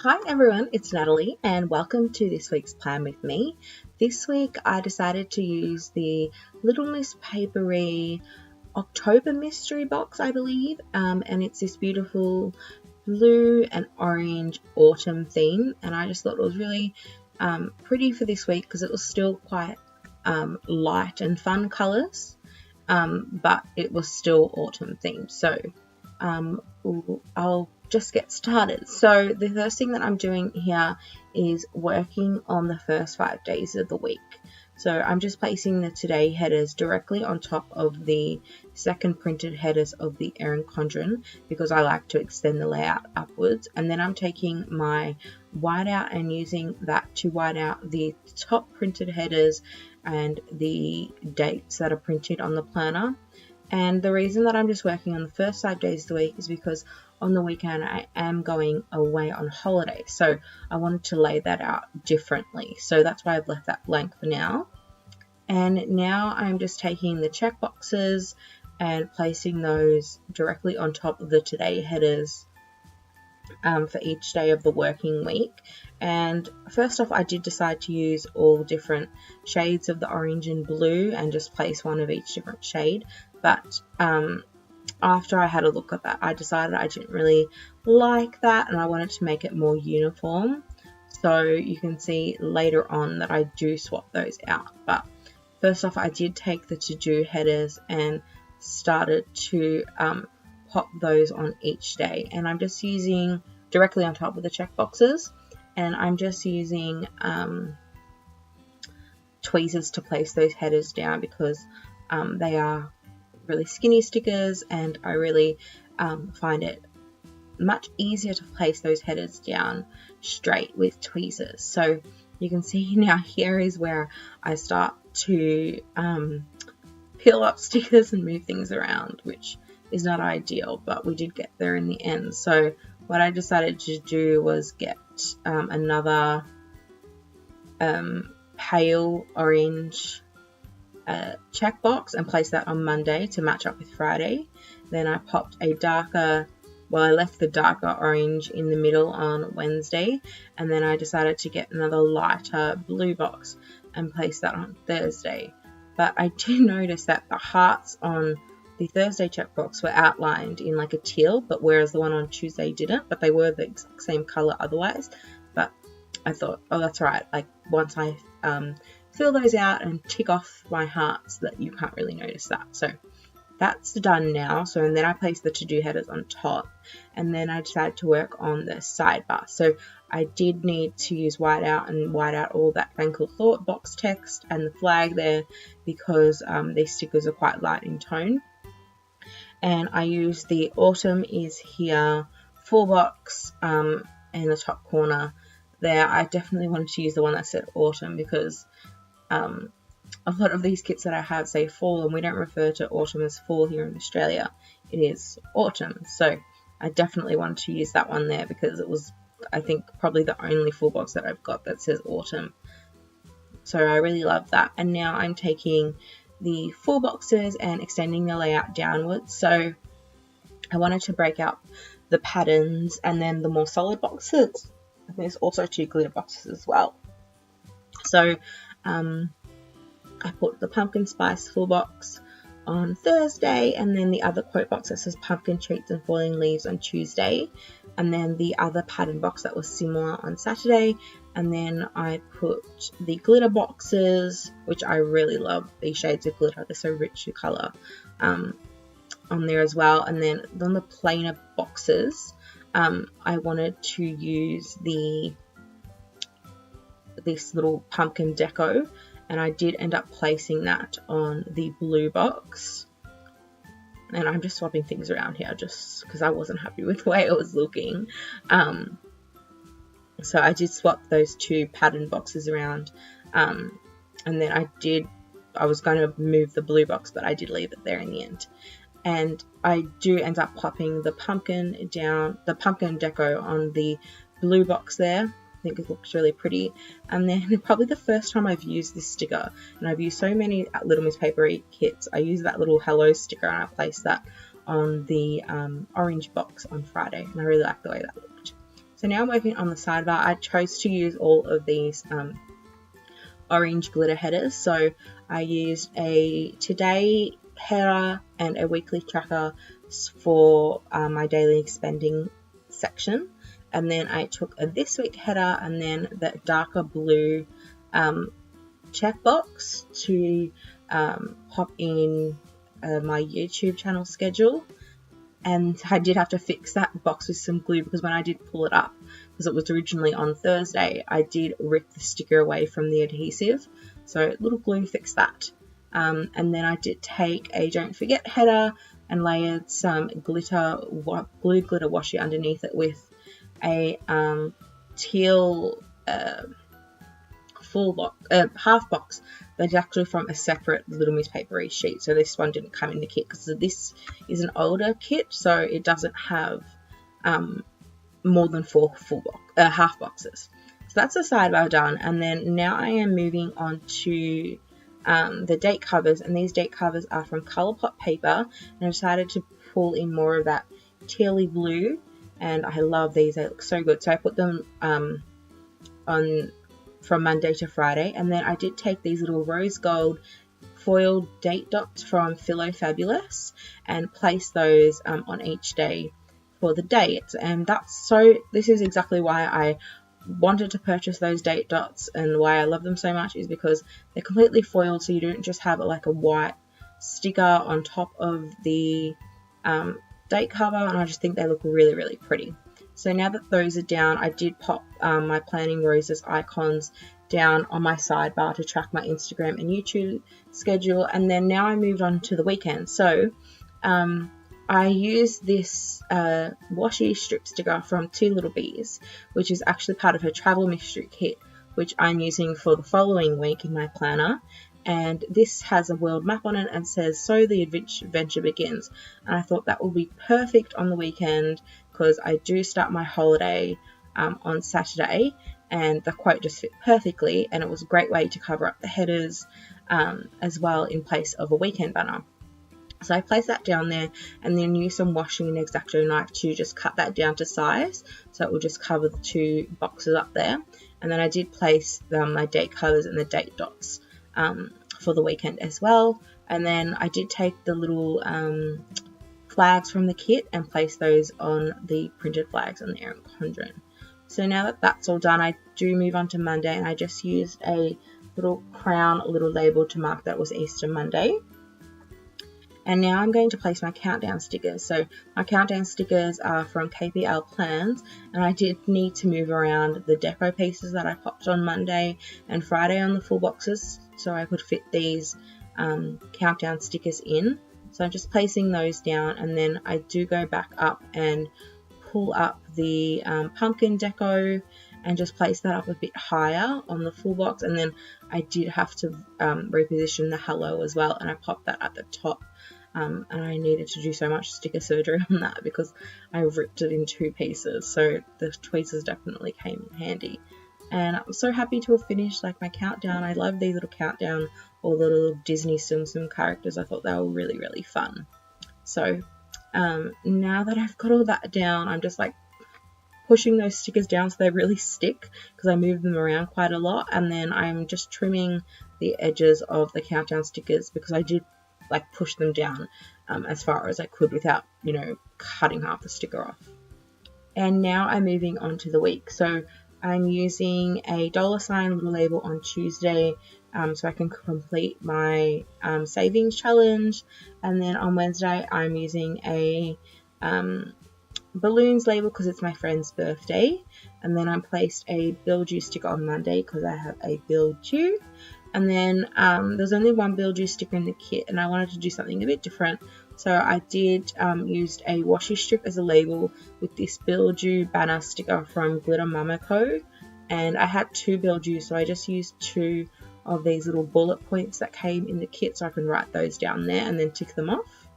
Hi everyone, it's Natalie and welcome to this week's Plan With Me. This week I decided to use the Little Miss Paperie October mystery box, I believe, and it's this beautiful blue and orange autumn theme, and I just thought it was really pretty for this week because it was still quite light and fun colours, but it was still autumn themed. So I'll just get started. So the first thing that I'm doing here is working on the first 5 days of the week. So I'm just placing the today headers directly on top of the second printed headers of the Erin Condren because I like to extend the layout upwards, and then I'm taking my whiteout and using that to white out the top printed headers and the dates that are printed on the planner. And the reason that I'm just working on the first 5 days of the week is because on the weekend I am going away on holiday. So I wanted to lay that out differently. So that's why I've left that blank for now. And now I'm just taking the check boxes and placing those directly on top of the today headers for each day of the working week. And first off, I did decide to use all different shades of the orange and blue and just place one of each different shade. But after I had a look at that, I decided I didn't really like that and I wanted to make it more uniform. So you can see later on that I do swap those out. But first off, I did take the to-do headers and started to pop those on each day. And I'm just using directly on top of the check boxes. And I'm just using tweezers to place those headers down because they are really skinny stickers, and I really find it much easier to place those headers down straight with tweezers. So you can see now here is where I start to peel up stickers and move things around, which is not ideal, but we did get there in the end. So what I decided to do was get another pale orange checkbox and place that on Monday to match up with Friday. Then I popped a darker, well, I left the darker orange in the middle on Wednesday, and then I decided to get another lighter blue box and place that on Thursday. But I did notice that the hearts on the Thursday checkbox were outlined in like a teal, but whereas the one on Tuesday didn't, but they were the exact same color otherwise. But I thought, oh, that's right, like once I fill those out and tick off my hearts, that you can't really notice that. So that's done now. So and then I placed the to-do headers on top, and then I decided to work on the sidebar. So I did need to use whiteout and white out all that thankful thought box text and the flag there because these stickers are quite light in tone. And I used the autumn is here full box in the top corner there. I definitely wanted to use the one that said autumn because a lot of these kits that I have say fall, and we don't refer to autumn as fall here in Australia. It is autumn. So I definitely wanted to use that one there because it was, I think, probably the only full box that I've got that says autumn. So I really love that. And now I'm taking the full boxes and extending the layout downwards. So I wanted to break out the patterns and then the more solid boxes. And there's also 2 glitter boxes as well. So I put the pumpkin spice full box on Thursday, and then the other quote box that says pumpkin treats and falling leaves on Tuesday, and then the other pattern box that was similar on Saturday. And then I put the glitter boxes, which I really love these shades of glitter, they're so rich in colour, on there as well. And then on the plainer boxes, I wanted to use this little pumpkin deco, and I did end up placing that on the blue box. And I'm just swapping things around here just because I wasn't happy with the way it was looking. So I did swap those 2 pattern boxes around, and then I was going to move the blue box, but I did leave it there in the end. And I do end up popping the pumpkin down, the pumpkin deco on the blue box there. I think it looks really pretty. And then probably the first time I've used this sticker, and I've used so many Little Miss Paperie kits, I use that little hello sticker and I placed that on the orange box on Friday, and I really like the way that looked. So now I'm working on the sidebar. I chose to use all of these orange glitter headers. So I used a today header and a weekly tracker for my daily spending section. And then I took a this week header and then the darker blue checkbox to pop in my YouTube channel schedule. And I did have to fix that box with some glue because when I did pull it up, because it was originally on Thursday, I did rip the sticker away from the adhesive. So little glue fixed that. And then I did take a don't forget header and layered some glitter, glued glitter washi underneath it with a teal full box, half box that's actually from a separate Little Miss Paperie sheet. So this one didn't come in the kit because this is an older kit, so it doesn't have more than 4 half boxes. So that's the sidebar done, and then now I am moving on to the date covers, and these date covers are from Colourpop paper, and I decided to pull in more of that tealy blue, and I love these, they look so good. So I put them on from Monday to Friday, and then I did take these little rose gold foiled date dots from Philo Fabulous and place those on each day for the dates. And this is exactly why I wanted to purchase those date dots and why I love them so much, is because they're completely foiled, so you don't just have like a white sticker on top of the date cover, and I just think they look really, really pretty. So now that those are down, I did pop my Planning Roses icons down on my sidebar to track my Instagram and YouTube schedule. And then now I moved on to the weekend. So I used this washi strip sticker from Two Little Bees, which is actually part of her travel mystery kit, which I'm using for the following week in my planner. And this has a world map on it and says, "So the adventure begins." And I thought that would be perfect on the weekend because I do start my holiday on Saturday, and the quote just fit perfectly, and it was a great way to cover up the headers as well in place of a weekend banner. So I placed that down there and then used some washing and X-Acto knife to just cut that down to size, so it will just cover the 2 boxes up there. And then I did place my date covers and the date dots for the weekend as well. And then I did take the little flags from the kit and place those on the printed flags on the Erin Condren. So now that that's all done, I do move on to Monday, and I just used a little crown, a little label to mark that was Easter Monday. And now I'm going to place my countdown stickers. So my countdown stickers are from KPL Plans, and I did need to move around the deco pieces that I popped on Monday and Friday on the full boxes so I could fit these countdown stickers in. So I'm just placing those down, and then I do go back up and pull up the pumpkin deco and just place that up a bit higher on the full box. And then I did have to reposition the hello as well, and I popped that at the top. And I needed to do so much sticker surgery on that because I ripped it in 2 pieces, so the tweezers definitely came in handy. And I'm so happy to have finished like my countdown. I love these little countdown or the little Disney Tsum Tsum characters. I thought they were really, really fun. So now that I've got all that down, I'm just like pushing those stickers down so they really stick because I move them around quite a lot. And then I'm just trimming the edges of the countdown stickers because I did like push them down as far as I could without, cutting half the sticker off. And now I'm moving on to the week. So I'm using a $sign little label on Tuesday so I can complete my savings challenge. And then on Wednesday I'm using a balloons label because it's my friend's birthday. And then I placed a bill due sticker on Monday because I have a bill due. And then there's only one bill due sticker in the kit, and I wanted to do something a bit different. So I did use a washi strip as a label with this bill due banner sticker from Glitter Mama Co. And I had 2 bill due, so I just used 2 of these little bullet points that came in the kit so I can write those down there and then tick them off.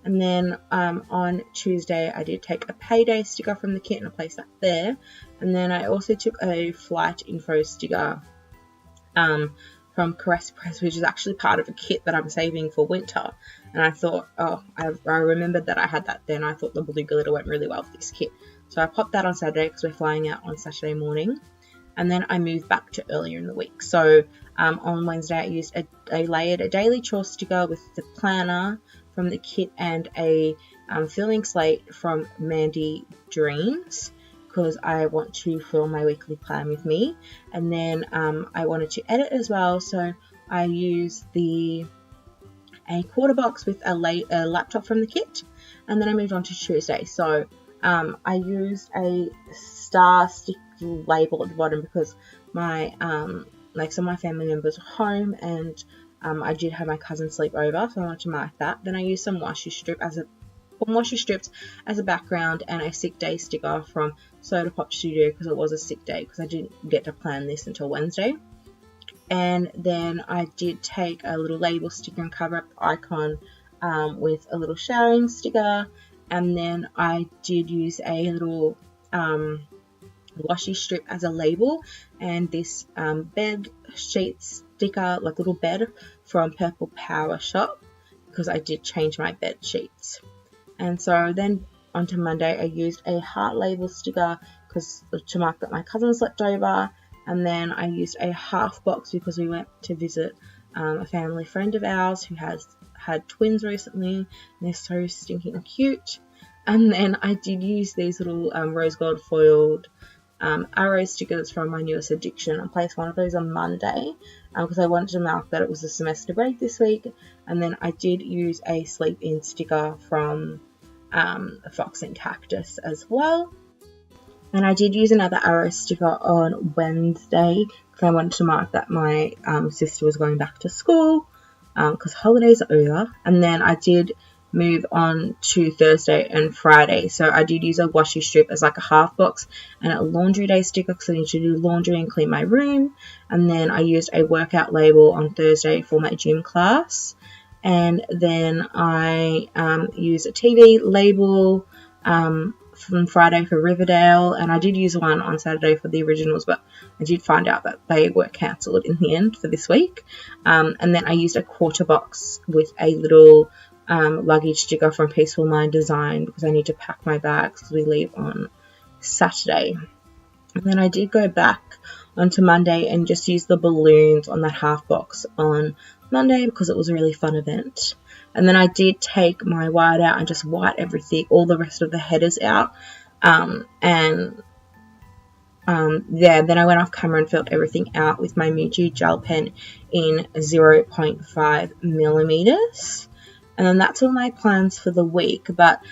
And then on Tuesday I did take a payday sticker from the kit and I placed that there. And then I also took a flight info sticker from Caress Press, which is actually part of a kit that I'm saving for winter. And I thought, I remembered that I had that then. I thought the blue glitter went really well with this kit. So I popped that on Saturday because we're flying out on Saturday morning. And then I moved back to earlier in the week. So on Wednesday I used I layered a daily chore sticker with the planner from the kit and a filling slate from Mandy Dreams, because I want to fill my weekly plan with me. And then I wanted to edit as well, so I used a quarter box with a laptop from the kit. And then I moved on to Tuesday. So I used a star stick label at the bottom because my some of my family members were home, and I did have my cousin sleep over, so I wanted to mark that. Then I used some washi strips as a background and a sick day sticker from Soda Pop Studio because it was a sick day because I didn't get to plan this until Wednesday. And then I did take a little label sticker and cover up the icon with a little showering sticker. And then I did use a little washi strip as a label, and this bed sheet sticker, like little bed from Purple Power Shop, because I did change my bed sheets. And so then onto Monday I used a heart label sticker to mark that my cousin slept over. And then I used a half box because we went to visit a family friend of ours who has had twins recently, and they're so stinking cute. And then I did use these little rose gold foiled arrow stickers from my newest addiction. I placed one of those on Monday because I wanted to mark that it was a semester break this week. And then I did use a sleep in sticker from Fox and Cactus as well. And I did use another arrow sticker on Wednesday because I wanted to mark that my sister was going back to school because holidays are over. And then I did move on to Thursday and Friday. So I did use a washi strip as like a half box and a laundry day sticker because I need to do laundry and clean my room. And then I used a workout label on Thursday for my gym class. And then I used a TV label from Friday for Riverdale, and I did use one on Saturday for the originals, but I did find out that they were cancelled in the end for this week. And then I used a quarter box with a little luggage sticker from Peaceful Mind Design because I need to pack my bags because we leave on Saturday. And then I did go back onto Monday and just use the balloons on that half box on Monday because it was a really fun event. And then I did take my white out and just white everything, all the rest of the headers out. Then I went off camera and filled everything out with my Muji gel pen in 0.5 millimeters. And then that's all my plans for the week. But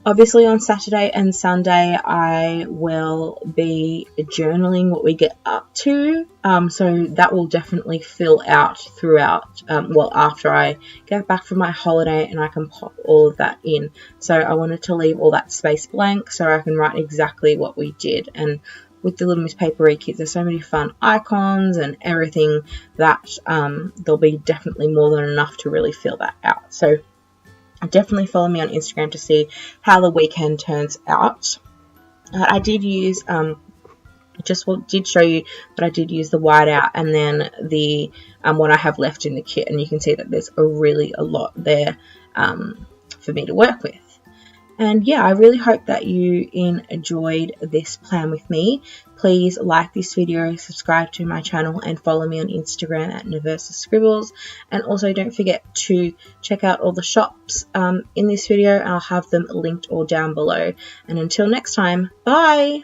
obviously on Saturday and Sunday I will be journaling what we get up to. So that will definitely fill out throughout, after I get back from my holiday, and I can pop all of that in. So I wanted to leave all that space blank so I can write exactly what we did. And with the Little Miss Paperie kids, there's so many fun icons and everything that there'll be definitely more than enough to really fill that out. So definitely follow me on Instagram to see how the weekend turns out. I did use, did show you that I did use the whiteout and then the what I have left in the kit, and you can see that there's a lot there for me to work with. And yeah, I really hope that you enjoyed this plan with me. Please like this video, subscribe to my channel, and follow me on Instagram at naversascribbles. And also don't forget to check out all the shops in this video, and I'll have them linked all down below. And until next time, bye!